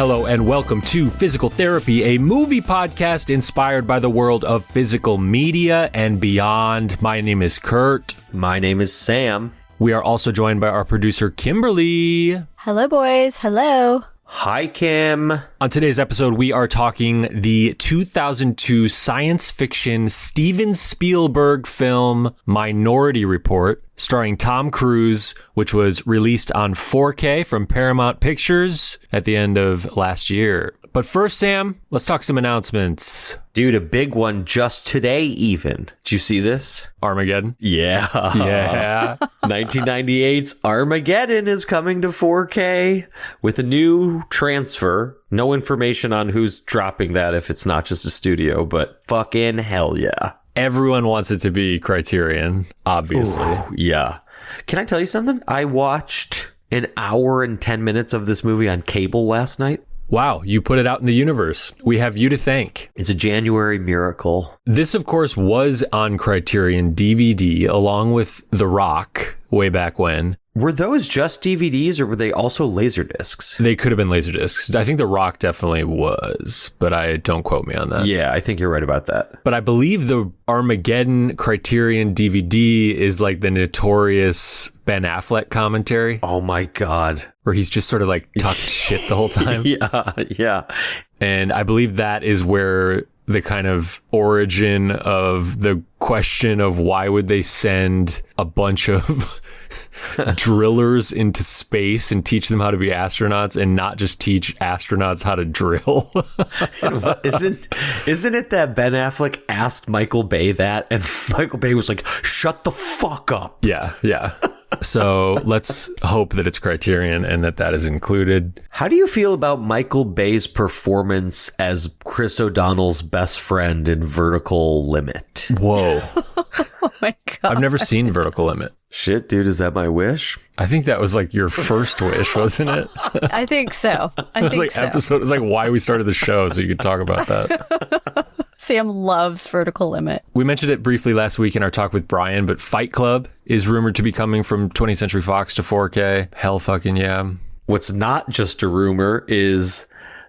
Hello and welcome to Physical Therapy, a movie podcast inspired by the world of physical media and beyond. My name is Kurt. My name is Sam. We are also joined by our producer, Kimberly. Hello, boys. Hello. Hi, Kim. On today's episode, we are talking the 2002 science fiction Steven Spielberg film Minority Report, starring Tom Cruise, which was released on 4K from Paramount Pictures at the end of last year. But first, Sam, let's talk some announcements. Dude, a big one just today even. Did you see this? Armageddon? Yeah. Yeah. 1998's Armageddon is coming to 4K with a new transfer. No information on who's dropping that if it's not just a studio, but fucking hell yeah. Everyone wants it to be Criterion, obviously. Ooh, yeah. Can I tell you something? I watched an hour and 10 minutes of this movie on cable last night. Wow, you put it out in the universe. We have you to thank. It's a January miracle. This, of course, was on Criterion DVD along with The Rock way back when. Were those just DVDs or were they also Laserdiscs? They could have been Laserdiscs. I think The Rock definitely was, but don't quote me on that. Yeah, I think you're right about that. But I believe the Armageddon Criterion DVD is like the notorious Ben Affleck commentary. Oh my God. Where he's just sort of like talking shit the whole time. Yeah. And I believe that is where the kind of origin of the question of why would they send a bunch of drillers into space and teach them how to be astronauts and not just teach astronauts how to drill. Isn't it that Ben Affleck asked Michael Bay that and Michael Bay was like, shut the fuck up. Yeah. So let's hope that it's Criterion and that is included. How do you feel about Michael Bay's performance as Chris O'Donnell's best friend in Vertical Limit? Whoa. Oh my God. I've never seen Vertical Limit. Shit, dude, is that my wish? I think that was like your first wish, wasn't it? I think so. It was like why we started the show, so you could talk about that. Sam loves Vertical Limit. We mentioned it briefly last week in our talk with Brian, but Fight Club is rumored to be coming from 20th Century Fox to 4K. Hell fucking yeah. What's not just a rumor is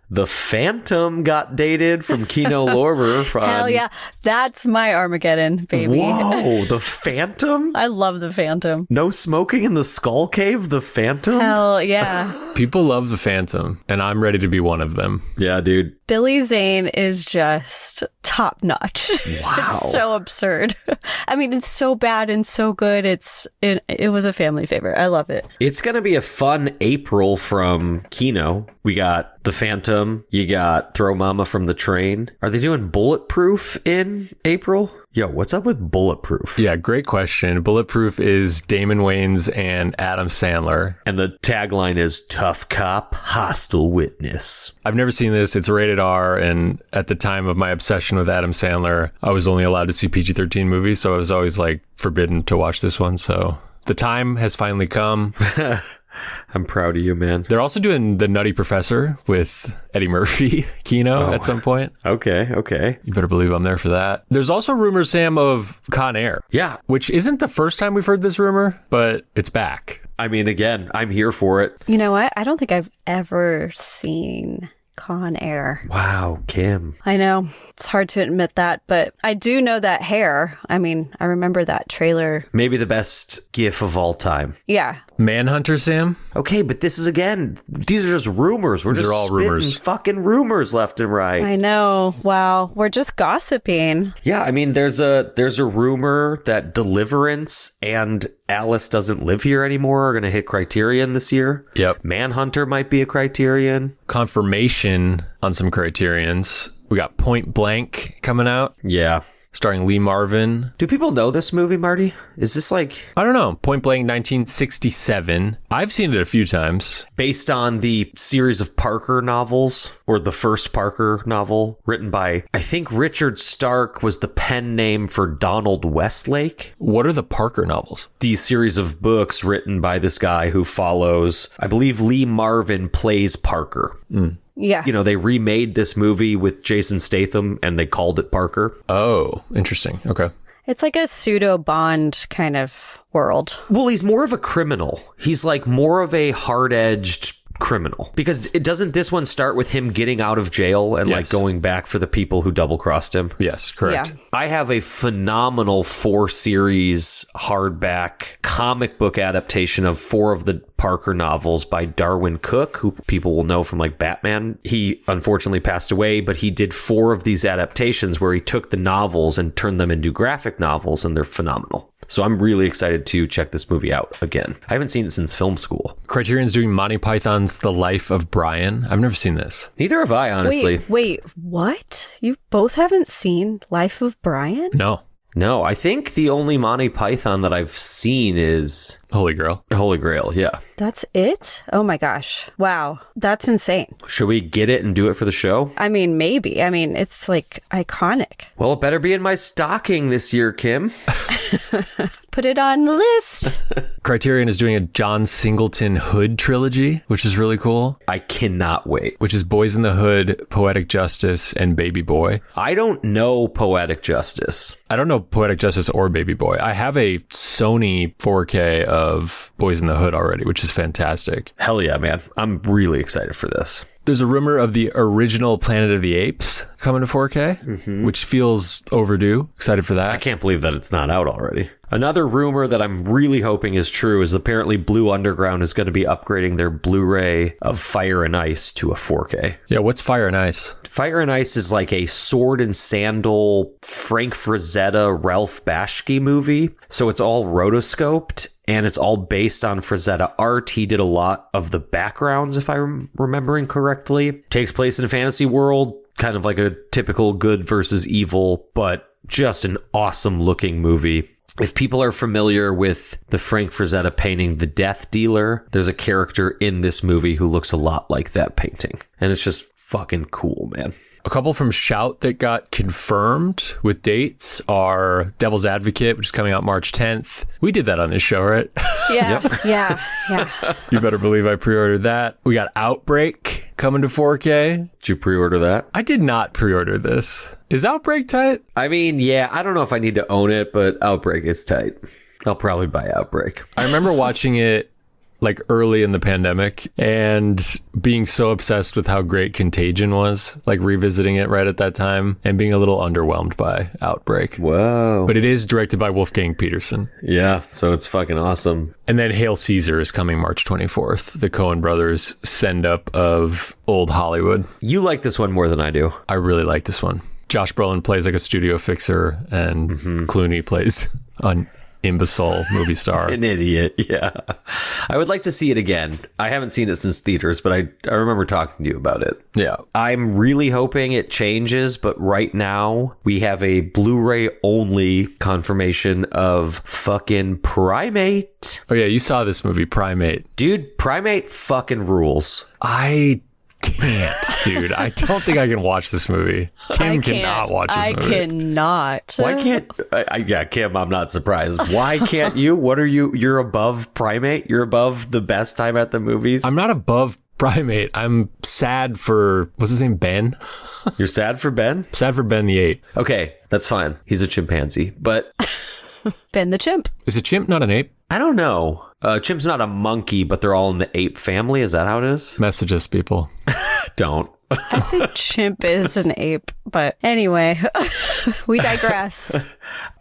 The Phantom got dated from Kino Lorber. Hell yeah. That's my Armageddon, baby. Whoa, The Phantom? I love The Phantom. No smoking in the Skull Cave, The Phantom? Hell yeah. People love The Phantom, and I'm ready to be one of them. Yeah, dude. Billy Zane is just top notch. Wow. It's so absurd. I mean, it's so bad and so good. It was a family favorite. I love it. It's going to be a fun April from Kino. We got The Phantom. You got Throw Mama from the Train. Are they doing Bulletproof in April? Yo, what's up with Bulletproof? Yeah, great question. Bulletproof is Damon Wayans and Adam Sandler. And the tagline is Tough Cop, Hostile Witness. I've never seen this. It's rated R, and at the time of my obsession with Adam Sandler, I was only allowed to see PG-13 movies, so I was always like forbidden to watch this one. So the time has finally come. I'm proud of you, man. They're also doing The Nutty Professor with Eddie Murphy, Kino, at some point. Okay. You better believe I'm there for that. There's also rumors, Sam, of Con Air. Yeah. Which isn't the first time we've heard this rumor, but it's back. I mean, again, I'm here for it. You know what? I don't think I've ever seen Con Air. Wow, Kim. I know. It's hard to admit that, but I do know that hair. I mean, I remember that trailer. Maybe the best gif of all time. Yeah. Manhunter, Sam? Okay, but these are just rumors. These are all rumors. Fucking rumors left and right. I know. Wow. We're just gossiping. Yeah, I mean, there's a rumor that Deliverance and Alice Doesn't Live Here Anymore are going to hit Criterion this year. Yep. Manhunter might be a Criterion. Confirmation on some Criterions. We got Point Blank coming out. Yeah. Starring Lee Marvin. Do people know this movie, Marty? Is this like... I don't know. Point Blank 1967. I've seen it a few times. Based on the series of Parker novels, or the first Parker novel, written by, I think Richard Stark was the pen name for Donald Westlake. What are the Parker novels? The series of books written by this guy who follows, I believe Lee Marvin plays Parker. Yeah. You know, they remade this movie with Jason Statham and they called it Parker. Oh, interesting. Okay. It's like a pseudo Bond kind of world. Well, he's more of a criminal. He's like more of a hard-edged criminal. Because doesn't this one start with him getting out of jail and like Yes. going back for the people who double crossed him? Yes, correct. Yeah. I have a phenomenal 4-series hardback comic book adaptation of 4 of the Parker novels by Darwin Cook, who people will know from like Batman. He unfortunately passed away, but he did 4 of these adaptations where he took the novels and turned them into graphic novels, and they're phenomenal. So I'm really excited to check this movie out again. I haven't seen it since film school. Criterion's doing Monty Python's The Life of Brian. I've never seen this. Neither have I, honestly. Wait, what? You both haven't seen Life of Brian? No. No, I think the only Monty Python that I've seen is Holy Grail. Holy Grail. Yeah. That's it? Oh my gosh. Wow. That's insane. Should we get it and do it for the show? I mean, maybe. I mean, it's like iconic. Well, it better be in my stocking this year, Kim. Put it on the list. Criterion is doing a John Singleton Hood trilogy, which is really cool, I cannot wait. which is Boys in the Hood, Poetic Justice, and Baby Boy. I don't know Poetic Justice. I don't know Poetic Justice or Baby Boy. I have a Sony 4K of Boys in the Hood already, which is fantastic. Hell yeah, man. I'm really excited for this. There's a rumor of the original Planet of the Apes coming to 4K, which feels overdue. Excited for that. I can't believe that it's not out already. Another rumor that I'm really hoping is true is apparently Blue Underground is going to be upgrading their Blu-ray of Fire and Ice to a 4K. Yeah, what's Fire and Ice? Fire and Ice is like a sword and sandal Frank Frazetta, Ralph Bashki movie. So it's all rotoscoped and it's all based on Frazetta art. He did a lot of the backgrounds, if I'm remembering correctly. Takes place in a fantasy world, kind of like a typical good versus evil, but just an awesome looking movie. If people are familiar with the Frank Frazetta painting The Death Dealer, there's a character in this movie who looks a lot like that painting. And it's just fucking cool, man. A couple from Shout that got confirmed with dates are Devil's Advocate, which is coming out March 10th. We did that on this show, right? Yeah. Yeah. You better believe I pre-ordered that. We got Outbreak coming to 4K. Did you pre-order that? I did not pre-order this. Is Outbreak tight? I mean, yeah, I don't know if I need to own it, but Outbreak is tight. I'll probably buy Outbreak. I remember watching it like early in the pandemic and being so obsessed with how great Contagion was, like revisiting it right at that time and being a little underwhelmed by Outbreak. Whoa. But it is directed by Wolfgang Peterson. Yeah, so it's fucking awesome. And then Hail Caesar is coming March 24th, the Coen brothers send up of old Hollywood. You like this one more than I do. I really like this one. Josh Brolin plays like a studio fixer and Clooney plays an imbecile movie star. An idiot, yeah. I would like to see it again. I haven't seen it since theaters, but I remember talking to you about it. Yeah. I'm really hoping it changes, but right now we have a Blu-ray only confirmation of fucking Primate. Oh yeah, you saw this movie, Primate. Dude, Primate fucking rules. I can't, dude. I don't think I can watch this movie. Kim cannot watch this movie. I cannot. Why can't yeah, Kim, I'm not surprised. Why can't you? What are you? You're above Primate? You're above the best time at the movies? I'm not above Primate. I'm sad for, what's his name, Ben? You're sad for Ben? Sad for Ben the ape. Okay, that's fine. He's a chimpanzee, but Ben the chimp. Is a chimp not an ape? I don't know. Chimp's not a monkey, but they're all in the ape family. Is that how it is? Message us, people. Don't. I think chimp is an ape, but anyway, we digress.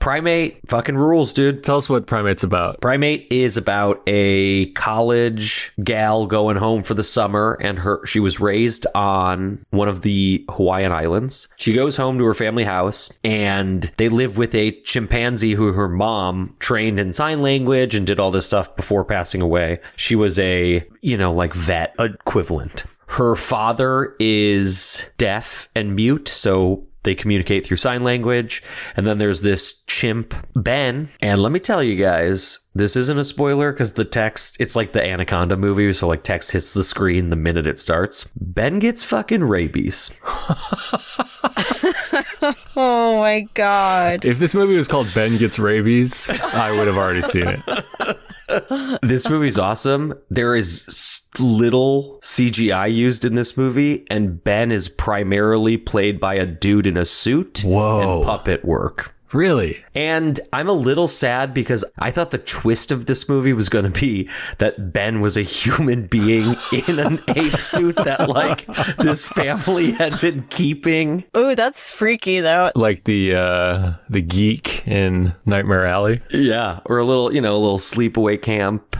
Primate fucking rules, dude. Tell us what Primate's about. Primate is about a college gal going home for the summer, and she was raised on one of the Hawaiian Islands. She goes home to her family house, and they live with a chimpanzee who her mom trained in sign language and did all this stuff before passing away. She was a, like vet equivalent. Her father is deaf and mute, so they communicate through sign language. And then there's this chimp, Ben. And let me tell you guys, this isn't a spoiler because the text, it's like the Anaconda movie. So like text hits the screen the minute it starts. Ben gets fucking rabies. Oh my God. If this movie was called Ben Gets Rabies, I would have already seen it. This movie's awesome. There is little CGI used in this movie, and Ben is primarily played by a dude in a suit Whoa. and puppet work. Really? And I'm a little sad because I thought the twist of this movie was going to be that Ben was a human being in an ape suit that like this family had been keeping. Ooh, that's freaky though. Like the geek in Nightmare Alley? Yeah. Or a little sleepaway camp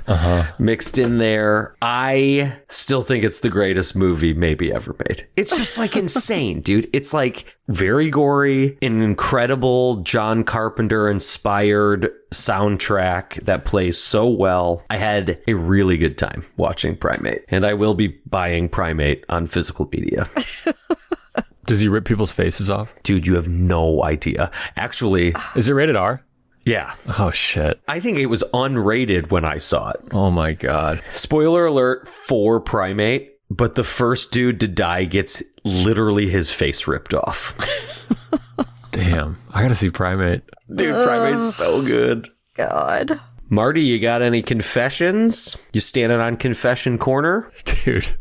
mixed in there. I still think it's the greatest movie maybe ever made. It's just like insane, dude. It's like very gory, an incredible John Carpenter inspired soundtrack that plays so well. I had a really good time watching Primate, and I will be buying Primate on physical media. Does he rip people's faces off? Dude, you have no idea. Actually, is it rated R? Yeah. Oh, shit. I think it was unrated when I saw it. Oh, my God. Spoiler alert for Primate, but the first dude to die gets literally his face ripped off. Damn. I gotta see Primate. Dude, Primate's so good. God. Marty, you got any confessions? You standing on confession corner? Dude.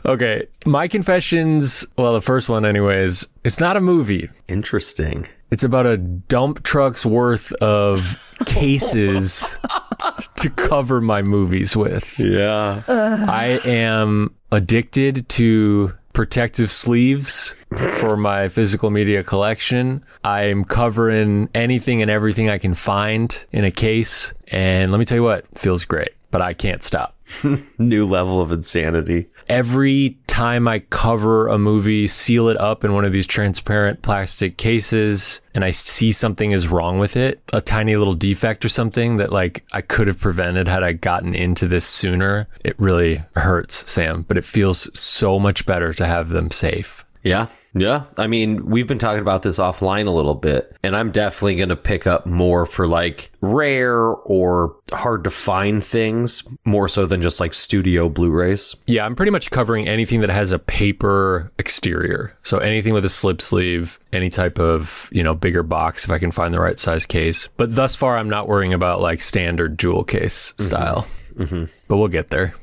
Okay. My confessions, well, the first one anyways, it's not a movie. Interesting. It's about a dump truck's worth of cases to cover my movies with. Yeah. I am addicted to protective sleeves for my physical media collection. I'm covering anything and everything I can find in a case. And let me tell you what, it feels great, but I can't stop. New level of insanity. Every time I cover a movie, seal it up in one of these transparent plastic cases, and I see something is wrong with it, a tiny little defect or something that like I could have prevented had I gotten into this sooner, it really hurts, Sam, but it feels so much better to have them safe. Yeah. Yeah. I mean, we've been talking about this offline a little bit, and I'm definitely going to pick up more for like rare or hard to find things, more so than just like studio Blu-rays. Yeah, I'm pretty much covering anything that has a paper exterior. So anything with a slip sleeve, any type of, bigger box if I can find the right size case. But thus far, I'm not worrying about like standard jewel case style. Mm-hmm. But we'll get there.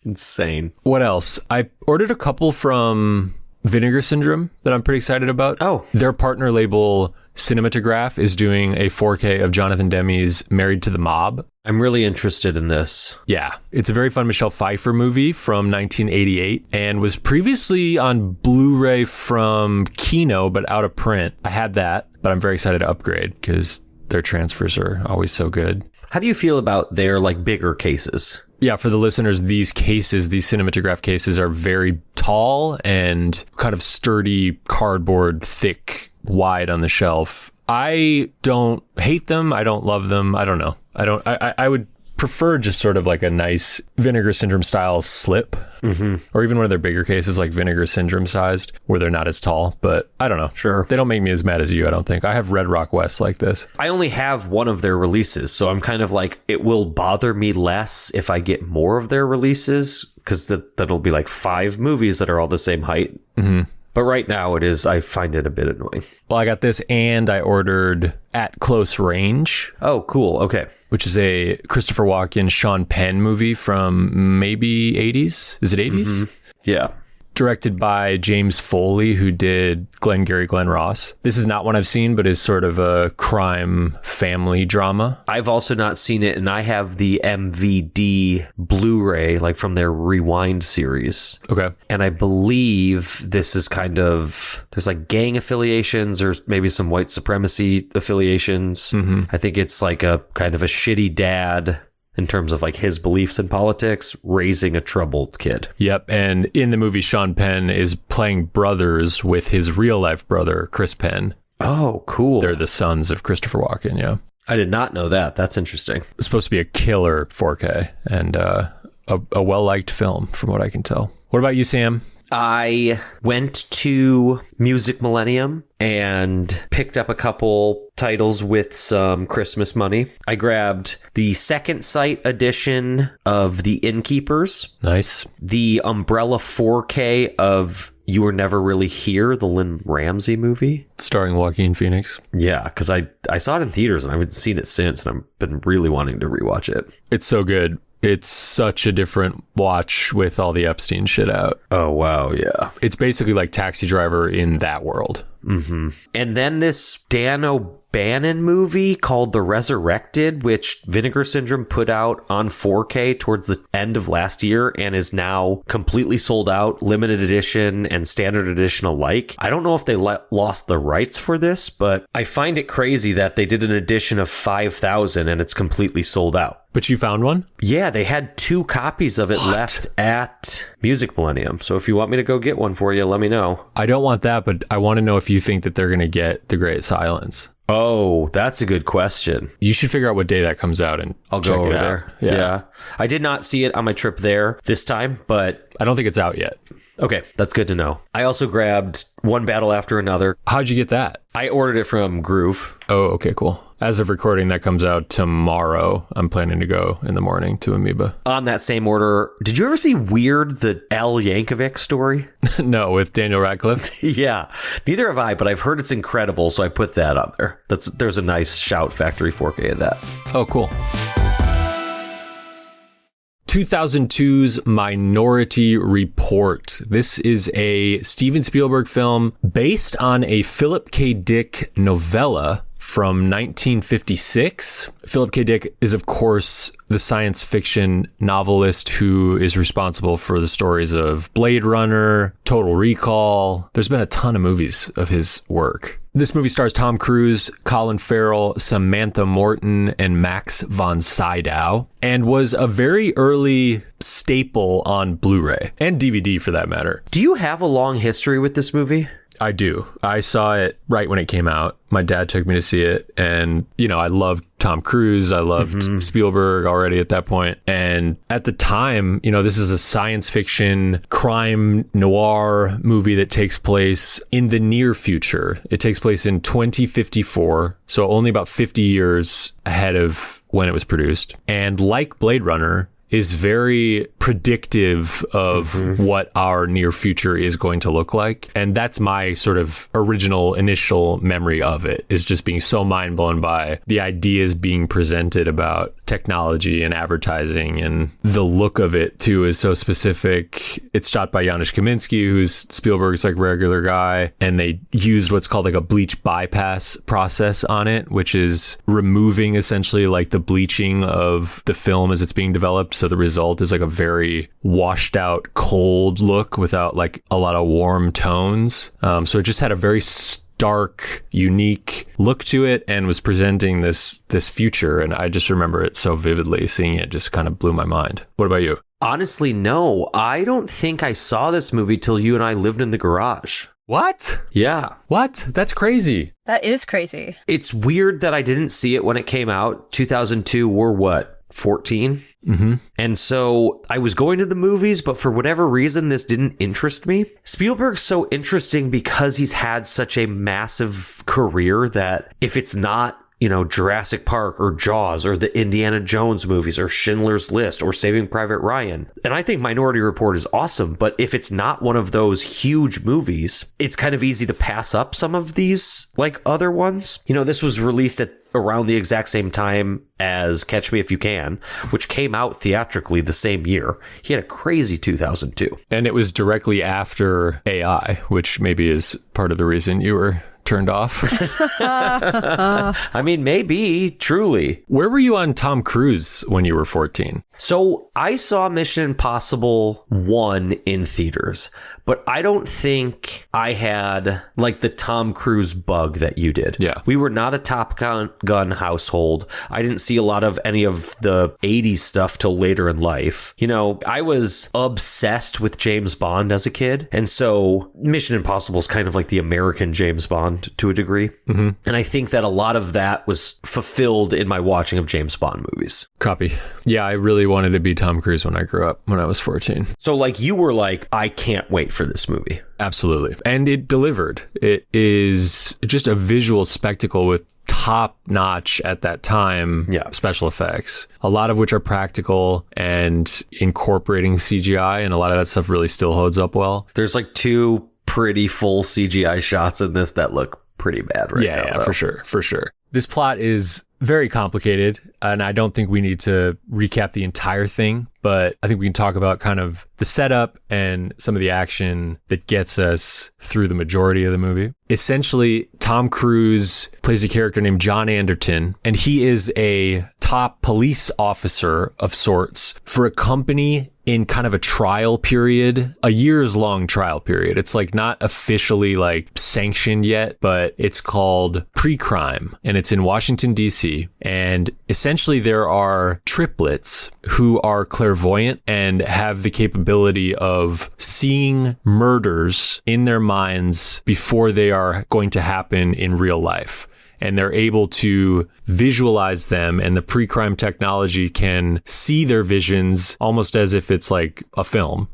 Insane. What else? I ordered a couple from Vinegar Syndrome that I'm pretty excited about. Oh. Their partner label Cinematograph is doing a 4K of Jonathan Demme's Married to the Mob. I'm really interested in this. Yeah. It's a very fun Michelle Pfeiffer movie from 1988 and was previously on Blu-ray from Kino, but out of print. I had that, but I'm very excited to upgrade because their transfers are always so good. How do you feel about their like bigger cases? Yeah, for the listeners, these Cinematograph cases are very tall and kind of sturdy, cardboard, thick, wide on the shelf. I don't hate them. I don't love them. I don't know. I would prefer just sort of like a nice Vinegar Syndrome style slip, or even one of their bigger cases like Vinegar Syndrome sized where they're not as tall, but I don't know. Sure. They don't make me as mad as you, I don't think. I have Red Rock West like this. I only have one of their releases, so I'm kind of like, it will bother me less if I get more of their releases, because that'll be like 5 movies that are all the same height. Mm-hmm. But right now I find it a bit annoying. Well, I got this and I ordered At Close Range. Oh, cool. Okay. Which is a Christopher Walken, Sean Penn movie from maybe 80s? Is it 80s? Mm-hmm. Yeah. Directed by James Foley, who did Glengarry Glen Ross. This is not one I've seen, but is sort of a crime family drama. I've also not seen it, and I have the MVD Blu-ray, like from their Rewind series. Okay. And I believe this is kind of, there's like gang affiliations or maybe some white supremacy affiliations. Mm-hmm. I think it's like a kind of a shitty dad in terms of like his beliefs in politics, raising a troubled kid. Yep. And in the movie, Sean Penn is playing brothers with his real life brother, Chris Penn. Oh, cool. They're the sons of Christopher Walken. Yeah. I did not know that. That's interesting. It's supposed to be a killer 4K and a well-liked film from what I can tell. What about you, Sam? I went to Music Millennium and picked up a couple titles with some Christmas money. I grabbed the Second Sight edition of The Innkeepers. Nice. The Umbrella 4K of You Were Never Really Here, the Lynn Ramsey movie. Starring Joaquin Phoenix. Yeah, because I saw it in theaters and I haven't seen it since, and I've been really wanting to rewatch it. It's so good. It's such a different watch with all the Epstein shit out. Oh, wow, yeah. It's basically like Taxi Driver in that world. And then this Dan O'Bannon movie called The Resurrected, which Vinegar Syndrome put out on 4K towards the end of last year and is now completely sold out, limited edition and standard edition alike. I don't know if they lost the rights for this, but I find it crazy that they did an edition of 5,000 and it's completely sold out. But you found one? Yeah, they had 2 copies of it left at Music Millennium. So if you want me to go get one for you, let me know. I don't want that, but I want to know if you think that they're going to get The Great Silence. Oh, that's a good question. You should figure out what day that comes out and I'll check go over it out. there. Yeah. I did not see it on my trip there this time, but I don't think it's out yet. okay, that's good to know. I also grabbed One Battle After Another. How'd you get that? I ordered it from Groove. Oh, okay, cool. As of recording, that comes out tomorrow. I'm planning to go in the morning to Amoeba. On that same order, did you ever see Weird, the Al Yankovic story? No, with Daniel Radcliffe. Yeah, neither have I, but I've heard it's incredible, so I put that on there. There's a nice Shout Factory 4K of that. Oh, cool. 2002's Minority Report. This is a Steven Spielberg film based on a Philip K. Dick novella from 1956. Philip K. Dick is, of course, the science fiction novelist who is responsible for the stories of Blade Runner, Total Recall. There's been a ton of movies of his work. This movie stars Tom Cruise, Colin Farrell, Samantha Morton, and Max von Sydow, and was a very early staple on Blu-ray and DVD for that matter. Do you have a long history with this movie? I do. I saw it right when it came out. My dad took me to see it, and I loved Tom Cruise. I loved Spielberg already at that point. And at the time, this is a science fiction crime noir movie that takes place in the near future. It takes place in 2054, so only about 50 years ahead of when it was produced. And like Blade Runner, is very predictive of what our near future is going to look like. And that's my sort of original initial memory of it, is just being so mind blown by the ideas being presented about technology and advertising, and the look of it too is so specific. It's shot by Janusz Kaminski, who's Spielberg's like regular guy, and they used what's called like a bleach bypass process on it, which is removing essentially like the bleaching of the film as it's being developed. So the result is like a very washed out, cold look without like a lot of warm tones. So it just had a very stark, unique look to it and was presenting this future. And I just remember it so vividly. Seeing it just kind of blew my mind. What about you? Honestly, no. I don't think I saw this movie till you and I lived in the garage. What? Yeah. What? That's crazy. That is crazy. It's weird that I didn't see it when it came out. 2002, we're what? 14. And so I was going to the movies, but for whatever reason, this didn't interest me. Spielberg's so interesting because he's had such a massive career that if it's not, Jurassic Park or Jaws or the Indiana Jones movies or Schindler's List or Saving Private Ryan. And I think Minority Report is awesome, but if it's not one of those huge movies, it's kind of easy to pass up some of these like other ones. This was released at around the exact same time as Catch Me If You Can, which came out theatrically the same year. He had a crazy 2002. And it was directly after AI, which maybe is part of the reason you were turned off. I mean, maybe, truly. Where were you on Tom Cruise when you were 14? So I saw Mission Impossible 1 in theaters, but I don't think I had like the Tom Cruise bug that you did. Yeah. We were not a Top Gun household. I didn't see a lot of any of the 80s stuff till later in life. I was obsessed with James Bond as a kid. And so Mission Impossible is kind of like the American James Bond to a degree. And I think that a lot of that was fulfilled in my watching of James Bond movies. Copy. Yeah, I really wanted to be Tom Cruise when I grew up, when I was 14. So like you were like, I can't wait for this movie. Absolutely. And it delivered. It is just a visual spectacle with top notch at that time special effects, a lot of which are practical and incorporating CGI, and a lot of that stuff really still holds up well. There's like 2 pretty full CGI shots in this that look pretty bad right now. Yeah, for sure. For sure. This plot is very complicated, and I don't think we need to recap the entire thing, but I think we can talk about kind of the setup and some of the action that gets us through the majority of the movie. Essentially, Tom Cruise plays a character named John Anderton, and he is a top police officer of sorts for a company in kind of a trial period, a years long trial period. It's like not officially like sanctioned yet, but it's called pre-crime, and it's in Washington, D.C. And essentially there are triplets who are clairvoyant and have the capability of seeing murders in their minds before they are going to happen in real life. And they're able to visualize them, and the pre-crime technology can see their visions almost as if it's like a film.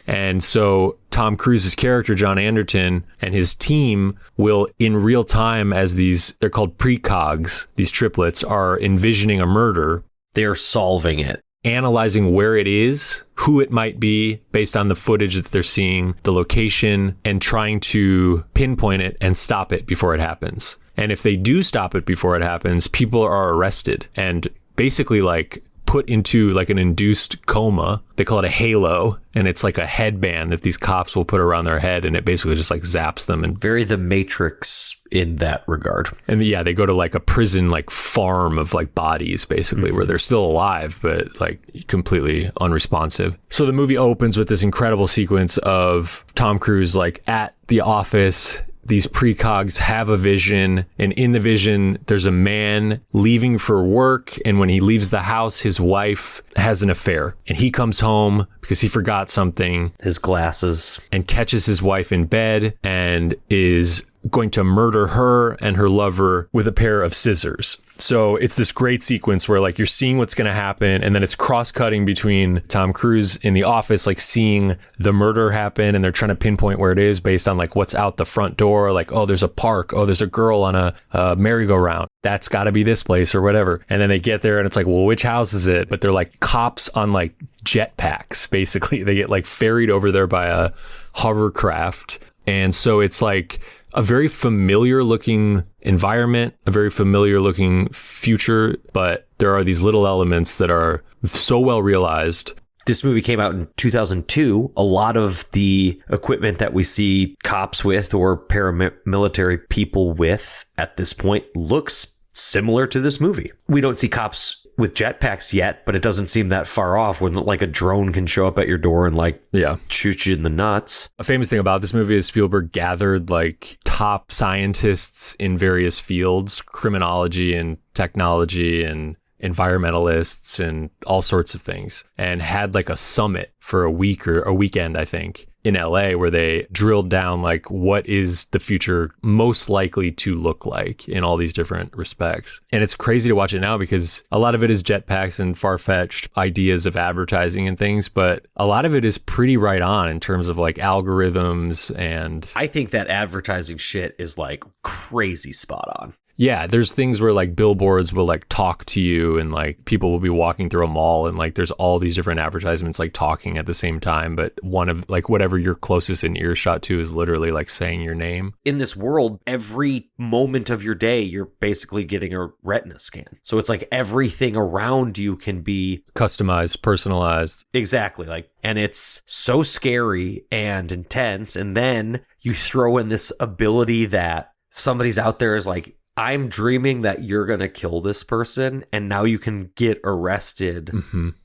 And so Tom Cruise's character, John Anderton, and his team will, in real time, as they're called precogs, these triplets, are envisioning a murder. They're solving it. Analyzing where it is, who it might be based on the footage that they're seeing, the location, and trying to pinpoint it and stop it before it happens. And if they do stop it before it happens, people are arrested and basically like put into like an induced coma. They call it a halo, and it's like a headband that these cops will put around their head, and it basically just like zaps them. And very The Matrix in that regard. And yeah, they go to like a prison like farm of like bodies basically where they're still alive but like completely unresponsive. So the movie opens with this incredible sequence of Tom Cruise like at the office. These precogs have a vision, and in the vision, there's a man leaving for work. And when he leaves the house, his wife has an affair, and he comes home because he forgot something, his glasses, and catches his wife in bed and is going to murder her and her lover with a pair of scissors. So it's this great sequence where like you're seeing what's going to happen, and then it's cross-cutting between Tom Cruise in the office, like seeing the murder happen, and they're trying to pinpoint where it is based on like what's out the front door. Like, oh, there's a park. Oh, there's a girl on a merry-go-round. That's got to be this place or whatever. And then they get there and it's like, well, which house is it? But they're like cops on like jetpacks, basically. They get like ferried over there by a hovercraft. And so it's like a very familiar looking environment, a very familiar looking future, but there are these little elements that are so well realized. This movie came out in 2002. A lot of the equipment that we see cops with or paramilitary people with at this point looks similar to this movie. We don't see cops with jetpacks yet, but it doesn't seem that far off when like a drone can show up at your door and like shoot you in the nuts. A famous thing about this movie is Spielberg gathered like top scientists in various fields, criminology and technology and environmentalists and all sorts of things, and had like a summit for a week or a weekend, I think, in LA, where they drilled down like what is the future most likely to look like in all these different respects. And it's crazy to watch it now because a lot of it is jetpacks and far-fetched ideas of advertising and things, but a lot of it is pretty right on in terms of like algorithms. And I think that advertising shit is like crazy spot on. Yeah, there's things where like billboards will like talk to you, and like people will be walking through a mall and like there's all these different advertisements like talking at the same time, but one of like whatever you're closest in earshot to is literally like saying your name. In this world, every moment of your day, you're basically getting a retina scan. So it's like everything around you can be customized, personalized. Exactly. Like, and it's so scary and intense. And then you throw in this ability that somebody's out there is like, I'm dreaming that you're going to kill this person, and now you can get arrested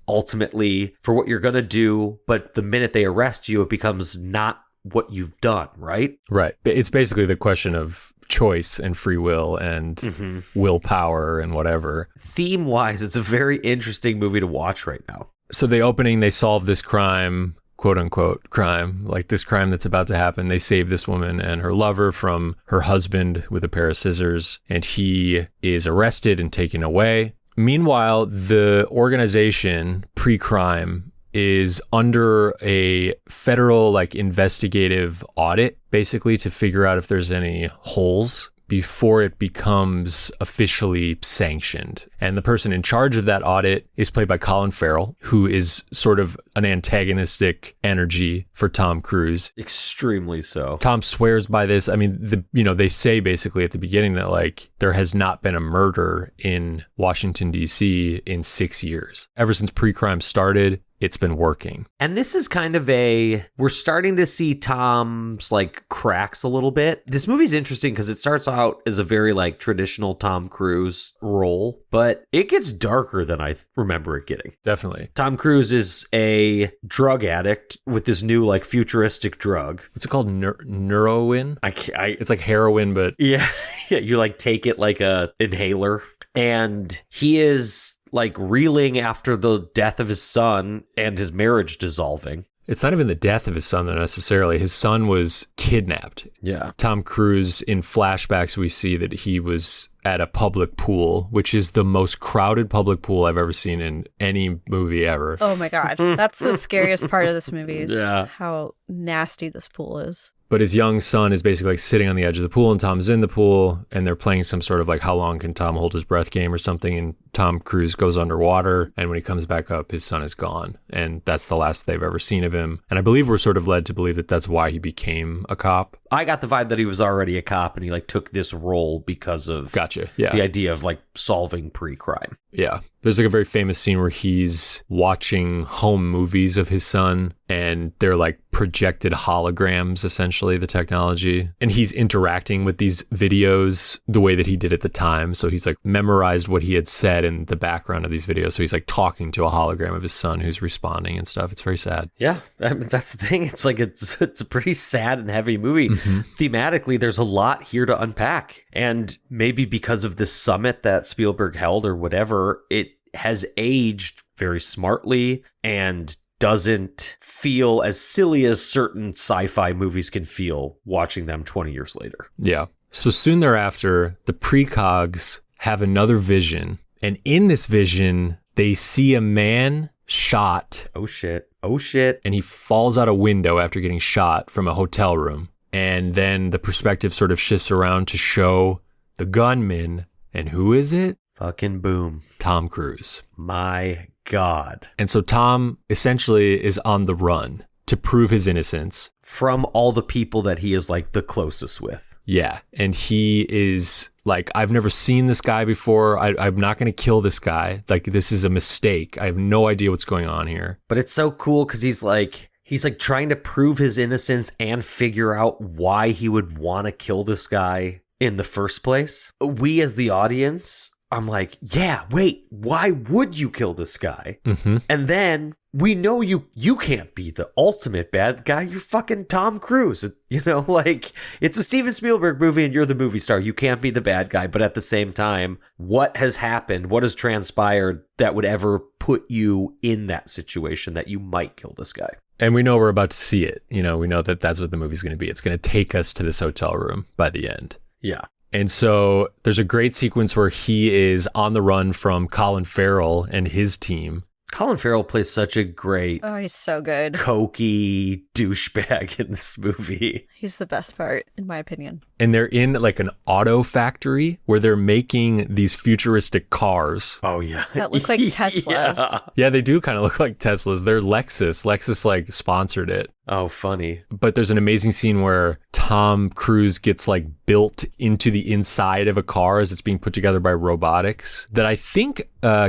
ultimately for what you're going to do. But the minute they arrest you, it becomes not what you've done, right? Right. It's basically the question of choice and free will and willpower and whatever. Theme-wise, it's a very interesting movie to watch right now. So the opening, they solve this crime, quote unquote crime, like this crime that's about to happen. They save this woman and her lover from her husband with a pair of scissors, and he is arrested and taken away. Meanwhile, the organization pre-crime is under a federal like investigative audit, basically to figure out if there's any holes before it becomes officially sanctioned. And the person in charge of that audit is played by Colin Farrell, who is sort of an antagonistic energy for Tom Cruise. Extremely so. Tom swears by this. I mean, they say basically at the beginning that like there has not been a murder in Washington, D.C. in 6 years. Ever since pre-crime started, it's been working. And this is kind of we're starting to see Tom's like cracks a little bit. This movie's interesting because it starts out as a very like traditional Tom Cruise role, but it gets darker than I remember it getting. Definitely. Tom Cruise is a drug addict with this new like futuristic drug. What's it called? Neuroin? It's It's like heroin, but yeah, you like take it like a inhaler. And he is like reeling after the death of his son and his marriage dissolving. it's not even the death of his son, though, necessarily. His son was kidnapped. Yeah. Tom Cruise, in flashbacks, we see that he was at a public pool, which is the most crowded public pool I've ever seen in any movie ever. Oh my God. That's the scariest part of this movie is Yeah. how nasty this pool is. But his young son is basically like sitting on the edge of the pool, and Tom's in the pool, and they're playing some sort of like how long can Tom hold his breath game or something, and Tom Cruise goes underwater, and when he comes back up, his son is gone, and that's the last they've ever seen of him. And I believe we're sort of led to believe that that's why he became a cop. I got the vibe that he was already a cop and he like took this role because of Gotcha. Yeah. the idea of like solving pre-crime. Yeah. There's like a very famous scene where he's watching home movies of his son, and they're like projected holograms, essentially, the technology. And he's interacting with these videos the way that he did at the time. So he's like memorized what he had said in the background of these videos. So he's like talking to a hologram of his son who's responding and stuff. It's very sad. Yeah, I mean, that's the thing. It's like it's a pretty sad and heavy movie. Thematically, there's a lot here to unpack. And maybe because of this summit that Spielberg held or whatever, it has aged very smartly and doesn't feel as silly as certain sci-fi movies can feel watching them 20 years later. Yeah. So soon thereafter, the precogs have another vision. And in this vision, they see a man shot. Oh, shit. Oh, shit. And he falls out a window after getting shot from a hotel room. And then the perspective sort of shifts around to show the gunman. And who is it? Fucking boom. Tom Cruise. My God. And so Tom essentially is on the run to prove his innocence. From all the people that he is like the closest with. Yeah. And he is like, I've never seen this guy before. I'm not going to kill this guy. Like, this is a mistake. I have no idea what's going on here. But it's so cool because he's like trying to prove his innocence and figure out why he would want to kill this guy in the first place. We as the audience, I'm like, yeah, wait, why would you kill this guy? Mm-hmm. And then we know you can't be the ultimate bad guy. You're fucking Tom Cruise. You know, like, it's a Steven Spielberg movie and you're the movie star. You can't be the bad guy. But at the same time, what has happened? What has transpired that would ever put you in that situation that you might kill this guy? And we know we're about to see it. You know, we know that that's what the movie's going to be. It's going to take us to this hotel room by the end. Yeah. And so there's a great sequence where he is on the run from Colin Farrell and his team. Colin Farrell plays such a great, Oh, he's so good. cokey douchebag in this movie. He's the best part, in my opinion. And they're in like an auto factory where they're making these futuristic cars. Oh, yeah. That look like Teslas. Yeah. Yeah, they do kind of look like Teslas. They're Lexus. Lexus like sponsored it. Oh, funny. But there's an amazing scene where Tom Cruise gets like built into the inside of a car as it's being put together by robotics. That I think,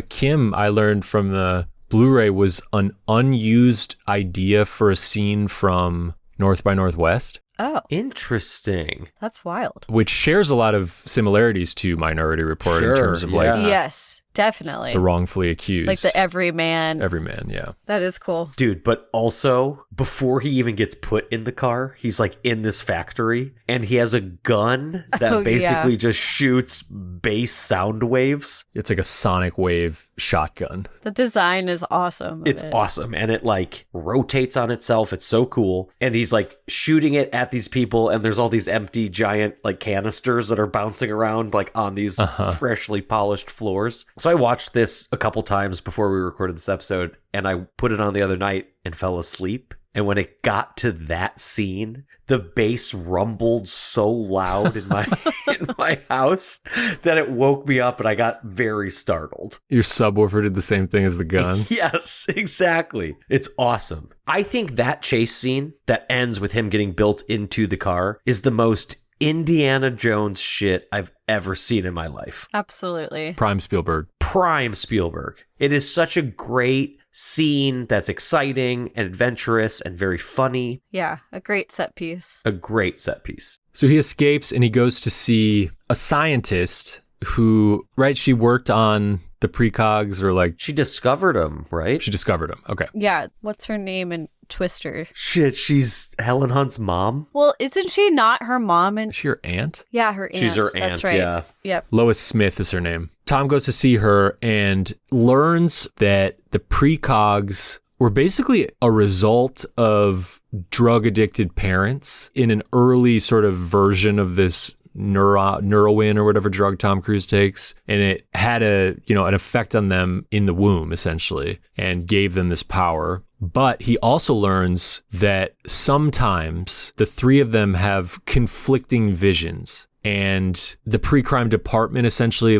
Kim, I learned from the Blu-ray was an unused idea for a scene from North by Northwest, Oh, Interesting. that's wild. which shares a lot of similarities to Minority Report in Sure, terms of like yeah. Yes, definitely. the wrongfully accused. Like the everyman. Everyman, yeah. That is cool. Dude, but also, before he even gets put in the car, he's like in this factory and he has a gun that Oh, basically yeah. just shoots bass sound waves. It's like a sonic wave shotgun. The design is awesome. of It's it. awesome. And it like rotates on itself. It's so cool. And he's like shooting it at these people. And there's all these empty giant like canisters that are bouncing around like on these freshly polished floors. So I watched this a couple times before we recorded this episode and I put it on the other night and fell asleep. And when it got to that scene, the bass rumbled so loud in my in my house that it woke me up and I got very startled. Your subwoofer did the same thing as the gun. Yes, exactly. It's awesome. I think that chase scene that ends with him getting built into the car is the most Indiana Jones shit I've ever seen in my life. Absolutely. Prime Spielberg. Prime Spielberg. It is such a great scene that's exciting and adventurous and very funny. Yeah, a great set piece. A great set piece. So he escapes and he goes to see a scientist who, right, she worked on the precogs or like... She discovered him, right? She discovered him. Okay. Yeah, what's her name in Twister? Shit, she's Helen Hunt's mom? Well, isn't she not her mom? Is she her aunt? Yeah, her aunt. She's her aunt, That's right. yeah. Yep. Lois Smith is her name. Tom goes to see her and learns that the precogs were basically a result of drug-addicted parents in an early sort of version of this Neurowin or whatever drug Tom Cruise takes, and it had an effect on them in the womb essentially and gave them this power. But he also learns that sometimes the three of them have conflicting visions, and the pre-crime department essentially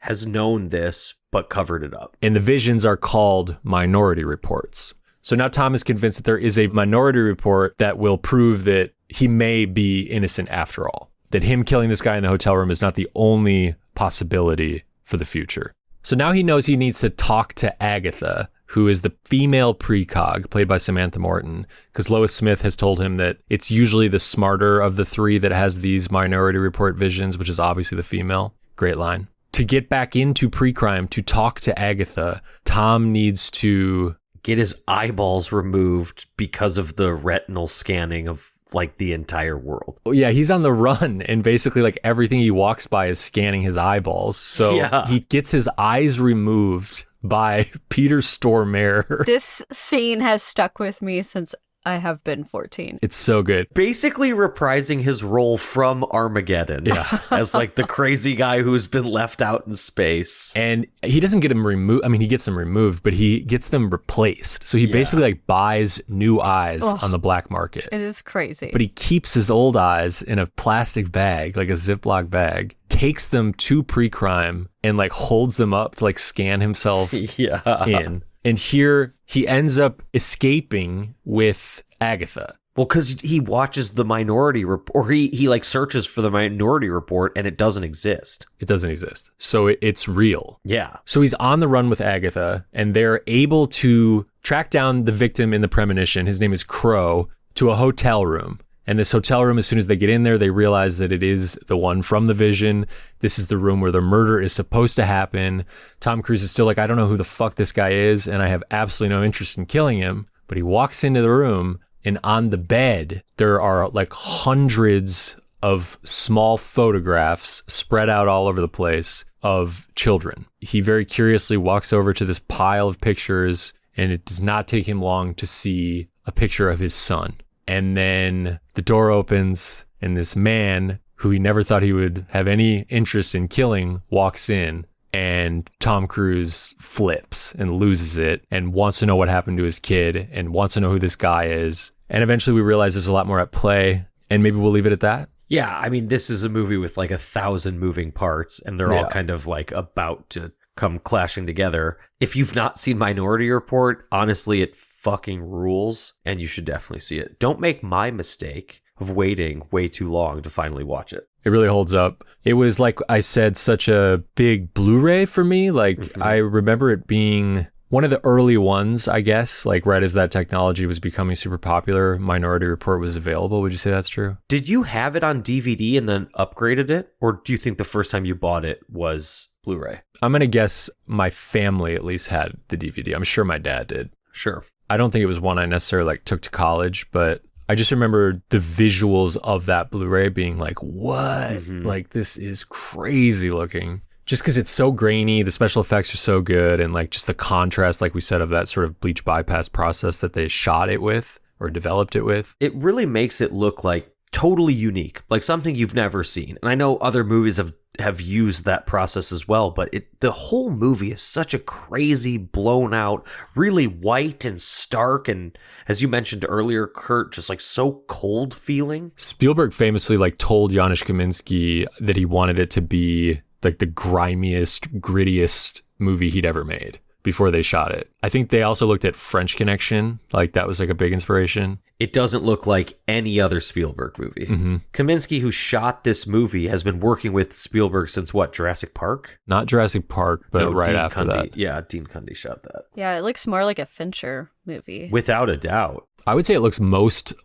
has known this but covered it up. And the visions are called minority reports. So now Tom is convinced that there is a minority report that will prove that he may be innocent after all. That him killing this guy in the hotel room is not the only possibility for the future. So now he knows he needs to talk to Agatha, who is the female precog, played by Samantha Morton, because Lois Smith has told him that it's usually the smarter of the three that has these minority report visions, which is obviously the female. Great line. To get back into pre-crime, to talk to Agatha, Tom needs to... get his eyeballs removed because of the retinal scanning of the entire world. Yeah, he's on the run and basically everything he walks by is scanning his eyeballs. So he gets his eyes removed by Peter Stormare. This scene has stuck with me since I have been 14. It's so good. Basically reprising his role from Armageddon as the crazy guy who's been left out in space. And he doesn't get them removed. I mean, he gets them removed, but he gets them replaced. So he basically buys new eyes on the black market. It is crazy. But he keeps his old eyes in a plastic bag, like a Ziploc bag, takes them to pre-crime and holds them up to scan himself in. And here he ends up escaping with Agatha. Well, because he watches the minority report, or he searches for the minority report, and it doesn't exist. It doesn't exist. So it's real. Yeah. So he's on the run with Agatha, and they're able to track down the victim in the premonition. His name is Crow, to a hotel room. And this hotel room, as soon as they get in there, they realize that it is the one from the vision. This is the room where the murder is supposed to happen. Tom Cruise is still I don't know who the fuck this guy is, and I have absolutely no interest in killing him. But he walks into the room, and on the bed, there are hundreds of small photographs spread out all over the place of children. He very curiously walks over to this pile of pictures, and it does not take him long to see a picture of his son. And then the door opens and this man who he never thought he would have any interest in killing walks in, and Tom Cruise flips and loses it and wants to know what happened to his kid and wants to know who this guy is. And eventually we realize there's a lot more at play, and maybe we'll leave it at that. Yeah, I mean, this is a movie with 1,000 moving parts, and they're all kind of about to come clashing together. If you've not seen Minority Report, honestly, it fucking rules, and you should definitely see it. Don't make my mistake of waiting way too long to finally watch it. It really holds up. It was, like I said, such a big Blu-ray for me. I remember it being one of the early ones, I guess, right as that technology was becoming super popular, Minority Report was available. Would you say that's true? Did you have it on DVD and then upgraded it? Or do you think the first time you bought it was Blu-ray? I'm going to guess my family at least had the DVD. I'm sure my dad did. Sure. I don't think it was one I necessarily took to college, but I just remember the visuals of that Blu-ray being what? Mm-hmm. This is crazy looking. Just because it's so grainy, the special effects are so good, and just the contrast, like we said, of that sort of bleach bypass process that they shot it with or developed it with. It really makes it look totally unique, something you've never seen. And I know other movies have used that process as well. But the whole movie is such a crazy, blown out, really white and stark. And as you mentioned earlier, Kurt, just like so cold feeling. Spielberg famously like told Janusz Kaminski that he wanted it to be like the grimiest, grittiest movie he'd ever made before they shot it. I think they also looked at French Connection. Like that was like a big inspiration. It doesn't look like any other Spielberg movie. Mm-hmm. Kaminski, who shot this movie, has been working with Spielberg since what, Jurassic Park? Not Jurassic Park, but right Dean after Cundey. that. Yeah, Dean Cundey shot that. Yeah, it looks more like a Fincher movie. Without a doubt. I would say it looks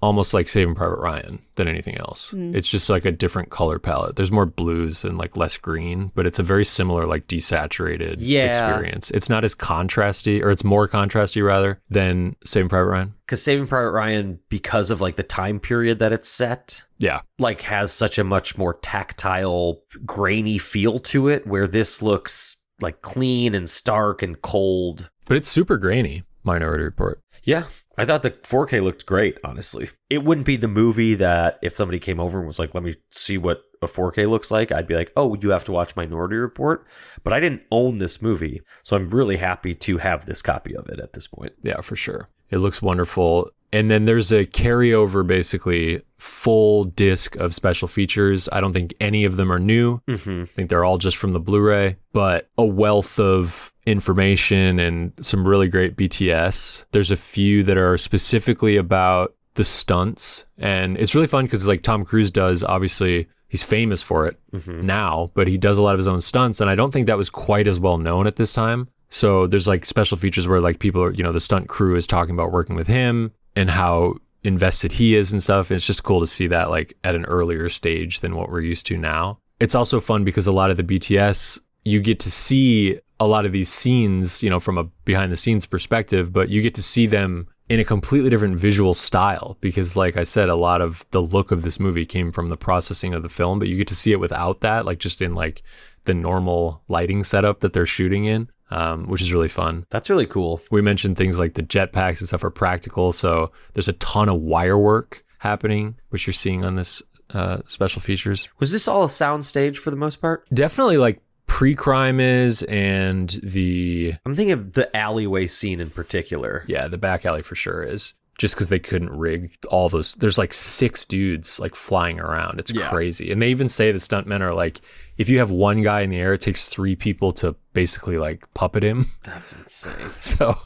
almost like Saving Private Ryan than anything else. It's just like a different color palette. There's more blues and like less green, but it's a very similar like desaturated experience. It's not as contrasty, or it's more contrasty rather than Saving Private Ryan. Because Saving Private Ryan, because of like the time period that it's set, like has such a much more tactile, grainy feel to it, where this looks like clean and stark and cold. But it's super grainy, Minority Report. Yeah. I thought the 4K looked great, honestly. It wouldn't be the movie that if somebody came over and was like, let me see what a 4K looks like, I'd be like, oh, you have to watch Minority Report. But I didn't own this movie, so I'm really happy to have this copy of it at this point. Yeah, for sure. It looks wonderful. And then there's a carryover, basically, full disc of special features. I don't think any of them are new. I think they're all just from the Blu-ray, but a wealth of information and some really great BTS. There's a few that are specifically about the stunts, and it's really fun because like Tom Cruise does, obviously he's famous for it now, but he does a lot of his own stunts, and I don't think that was quite as well known at this time. So there's like special features where like people are, the stunt crew is talking about working with him and how invested he is and stuff. And it's just cool to see that like at an earlier stage than what we're used to now. It's also fun because a lot of the BTS, you get to see a lot of these scenes, from a behind the scenes perspective, but you get to see them in a completely different visual style because, like I said, a lot of the look of this movie came from the processing of the film, but you get to see it without that, like just in like the normal lighting setup that they're shooting in, which is really fun. That's really cool. We mentioned things like the jetpacks and stuff are practical, so there's a ton of wire work happening, which you're seeing on this special features. Was this all a soundstage for the most part? Definitely like pre-crime is, and I'm thinking of the alleyway scene in particular. Yeah, the back alley for sure is. Just because they couldn't rig all those. There's like 6 dudes like flying around. It's crazy. And they even say the stuntmen are like, if you have one guy in the air, it takes 3 people to basically like puppet him. That's insane. So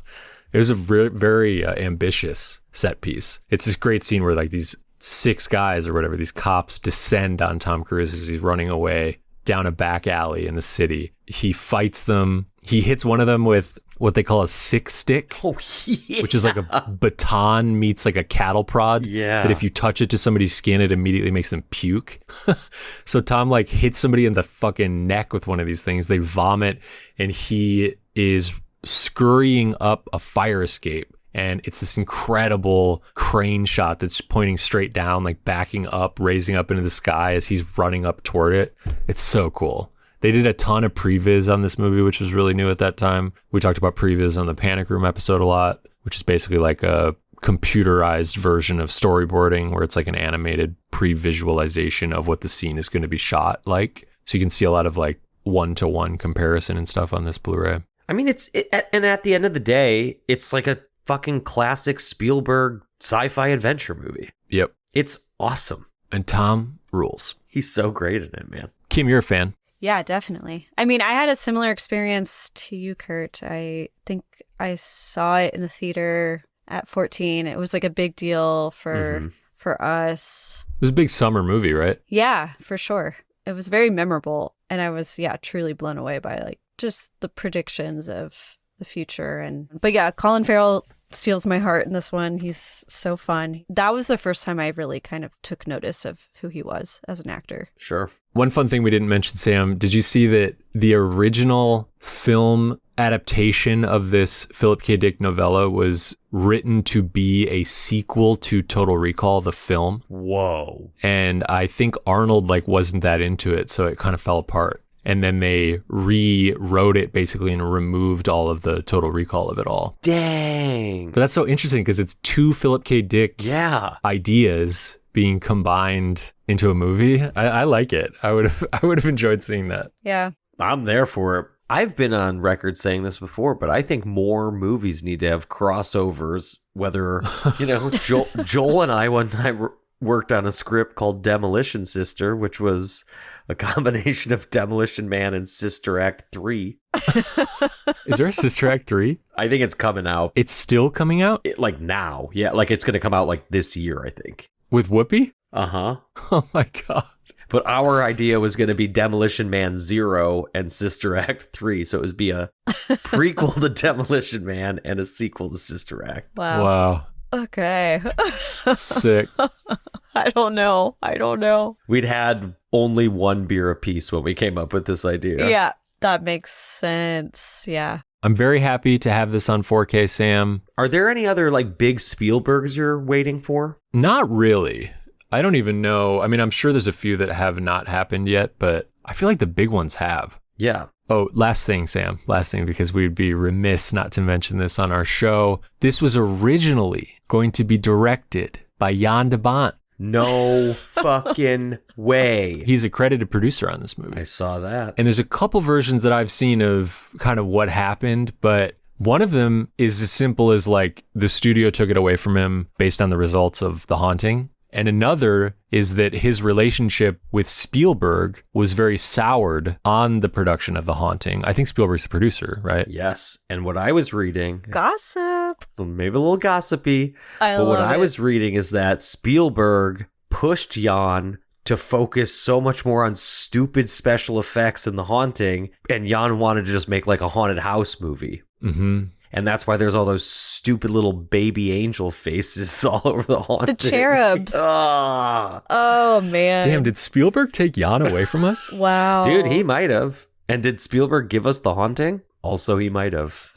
it was a very ambitious set piece. It's this great scene where like these 6 guys or whatever, these cops descend on Tom Cruise as he's running away down a back alley in the city. He fights them. He hits one of them with what they call a 6-stick, which is like a baton meets like a cattle prod. Yeah. That if you touch it to somebody's skin, it immediately makes them puke. So Tom like hits somebody in the fucking neck with one of these things. They vomit, and he is scurrying up a fire escape. And it's this incredible crane shot that's pointing straight down, like backing up, raising up into the sky as he's running up toward it. It's so cool. They did a ton of previs on this movie, which was really new at that time. We talked about previs on the Panic Room episode a lot, which is basically like a computerized version of storyboarding where it's like an animated pre-visualization of what the scene is going to be shot like. So you can see a lot of like one-to-one comparison and stuff on this Blu-ray. I mean, and at the end of the day, it's like a fucking classic Spielberg sci-fi adventure movie. Yep. It's awesome. And Tom rules. He's so great in it, man. Kim, you're a fan. Yeah, definitely. I mean, I had a similar experience to you, Kurt. I think I saw it in the theater at 14. It was like a big deal for us. It was a big summer movie, right? Yeah, for sure. It was very memorable. And I was, truly blown away by like just the predictions of the future. But yeah, Colin Farrell steals my heart in this one. He's so fun. That was the first time I really kind of took notice of who he was as an actor. Sure. One fun thing we didn't mention, Sam, did you see that the original film adaptation of this Philip K. Dick novella was written to be a sequel to Total Recall, the film? Whoa. And I think Arnold wasn't that into it, so it kind of fell apart. And then they rewrote it basically and removed all of the Total Recall of it all. Dang. But that's so interesting because it's 2 Philip K. Dick ideas being combined into a movie. I like it. I would have enjoyed seeing that. Yeah. I'm there for it. I've been on record saying this before, but I think more movies need to have crossovers. Whether, Joel and I one time worked on a script called Demolition Sister, which was a combination of Demolition Man and Sister Act 3. Is there a Sister Act 3? I think it's coming out. It's still coming out? Like now. Yeah, like it's going to come out like this year, I think. With Whoopi? Uh-huh. Oh my God. But our idea was going to be Demolition Man 0 and Sister Act 3. So it would be a prequel to Demolition Man and a sequel to Sister Act. Wow. Okay. Sick. I don't know. We'd had only one beer apiece when we came up with this idea. Yeah, that makes sense. Yeah. I'm very happy to have this on 4K, Sam. Are there any other like big Spielbergs you're waiting for? Not really. I don't even know. I mean, I'm sure there's a few that have not happened yet, but I feel like the big ones have. Yeah. Oh, last thing, Sam. Last thing, because we'd be remiss not to mention this on our show. This was originally going to be directed by Jan de Bont. No fucking way. He's a credited producer on this movie. I saw that. And there's a couple versions that I've seen of kind of what happened, but one of them is as simple as like the studio took it away from him based on the results of The Haunting. And another is that his relationship with Spielberg was very soured on the production of The Haunting. I think Spielberg's the producer, right? Yes. And what I was reading, Gossip. maybe a little gossipy, but what I love was reading is that Spielberg pushed Jan to focus so much more on stupid special effects in The Haunting, and Jan wanted to just make like a haunted house movie. Mm-hmm. And that's why there's all those stupid little baby angel faces all over The Haunting. The cherubs. Ah. Oh, man. Damn, did Spielberg take Jan away from us? Wow. Dude, he might have. And did Spielberg give us The Haunting? Also, he might have.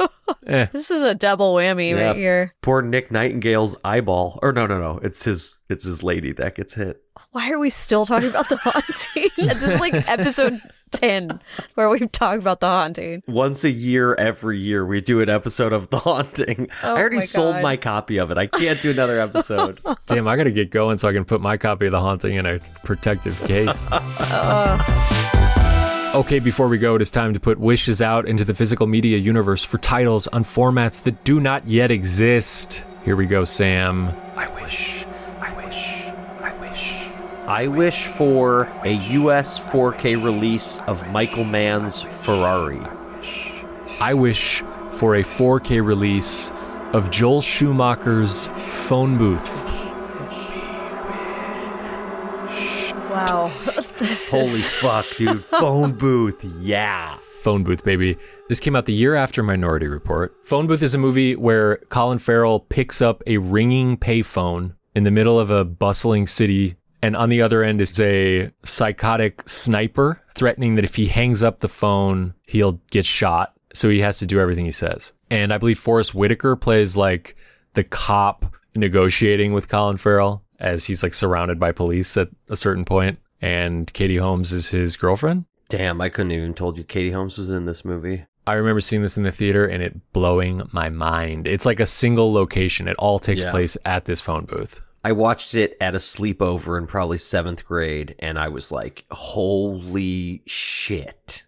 This is a double whammy Yeah. right here. Poor Nick Nightingale's eyeball. Or no. It's his lady that gets hit. Why are we still talking about The Haunting? This is like episode 10 where we've talked about The Haunting. Once a year, every year, we do an episode of The Haunting. Oh I already my sold God. my copy of it. I can't do another episode. Damn, I gotta get going so I can put my copy of The Haunting in a protective case. Okay, before we go, it is time to put wishes out into the physical media universe for titles on formats that do not yet exist. Here we go, Sam. I wish for a US 4K release of Michael Mann's Ferrari. I wish for a 4K release of Joel Schumacher's Phone Booth. Wow. Holy fuck, dude. Phone booth. Yeah. Phone Booth, baby. This came out the year after Minority Report. Phone Booth is a movie where Colin Farrell picks up a ringing payphone in the middle of a bustling city, and on the other end is a psychotic sniper threatening that if he hangs up the phone, he'll get shot. So he has to do everything he says. And I believe Forrest Whitaker plays like the cop negotiating with Colin Farrell as he's like surrounded by police at a certain point. And Katie Holmes is his girlfriend. Damn, I couldn't even told you Katie Holmes was in this movie. I remember seeing this in the theater and it blowing my mind. It's like a single location. It all takes place at this phone booth. I watched it at a sleepover in probably 7th grade, and I was like, holy shit.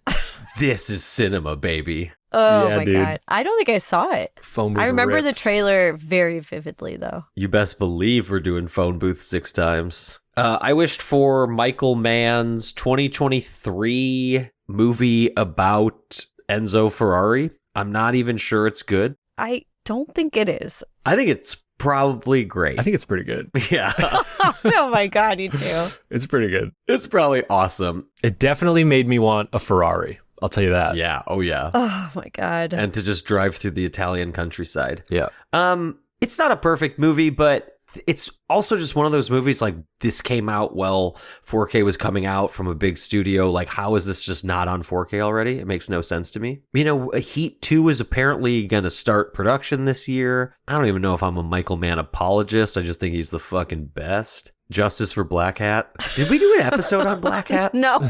This is cinema, baby. Oh Yeah, my dude. God. I don't think I saw it. Phone booth I remember the rips. trailer very vividly, though. You best believe we're doing phone booth 6 times. I wished for Michael Mann's 2023 movie about Enzo Ferrari. I'm not even sure it's good. I don't think it is. I think it's probably great. I think it's pretty good. Yeah. Oh my God, you too. It's pretty good. It's probably awesome. It definitely made me want a Ferrari. I'll tell you that. Yeah. Oh, yeah. Oh my God. And to just drive through the Italian countryside. Yeah. It's not a perfect movie, but it's also just one of those movies like this came out while 4K was coming out from a big studio. Like, how is this just not on 4K already? It makes no sense to me. You know, Heat 2 is apparently going to start production this year. I don't even know if I'm a Michael Mann apologist. I just think he's the fucking best. Justice for Black Hat. Did we do an episode on Black Hat? No.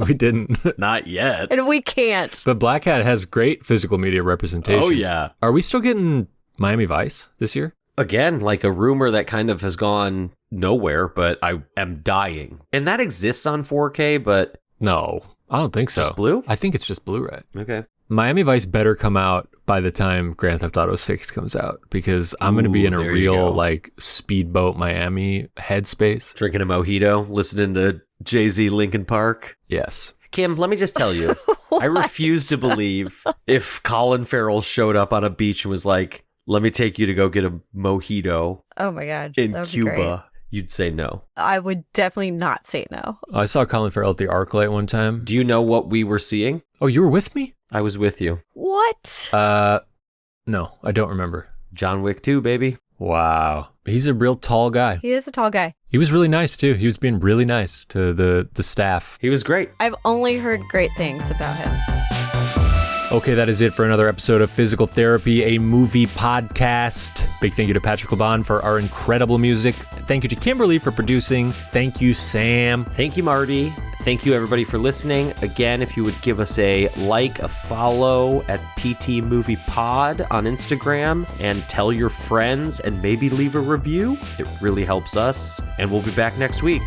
We didn't. Not yet. And we can't. But Black Hat has great physical media representation. Oh, yeah. Are we still getting Miami Vice this year? Again, like a rumor that kind of has gone nowhere, but I am dying. And that exists on 4K, but No, I don't think so. just blue? I think it's just Blu-ray. Okay. Miami Vice better come out by the time Grand Theft Auto 6 comes out, because I'm going to be in a there you real go. like speedboat Miami headspace. Drinking a mojito, listening to Jay-Z Linkin Park. Yes. Kim, let me just tell you, I refuse to believe if Colin Farrell showed up on a beach and was like, let me take you to go get a mojito Oh my God. in that would be great. Cuba. You'd say no. I would definitely not say no. I saw Colin Farrell at the ArcLight one time. Do you know what we were seeing? Oh, you were with me? I was with you. What? No, I don't remember. John Wick 2, baby. Wow. He's a real tall guy. He is a tall guy. He was really nice too. He was being really nice to the staff. He was great. I've only heard great things about him. Okay, that is it for another episode of Physical Therapy, a movie podcast. Big thank you to Patrick Laban for our incredible music. Thank you to Kimberly for producing. Thank you, Sam. Thank you, Marty. Thank you, everybody, for listening. Again, if you would give us a like, a follow at PT Movie Pod on Instagram, and tell your friends, and maybe leave a review. It really helps us. And we'll be back next week.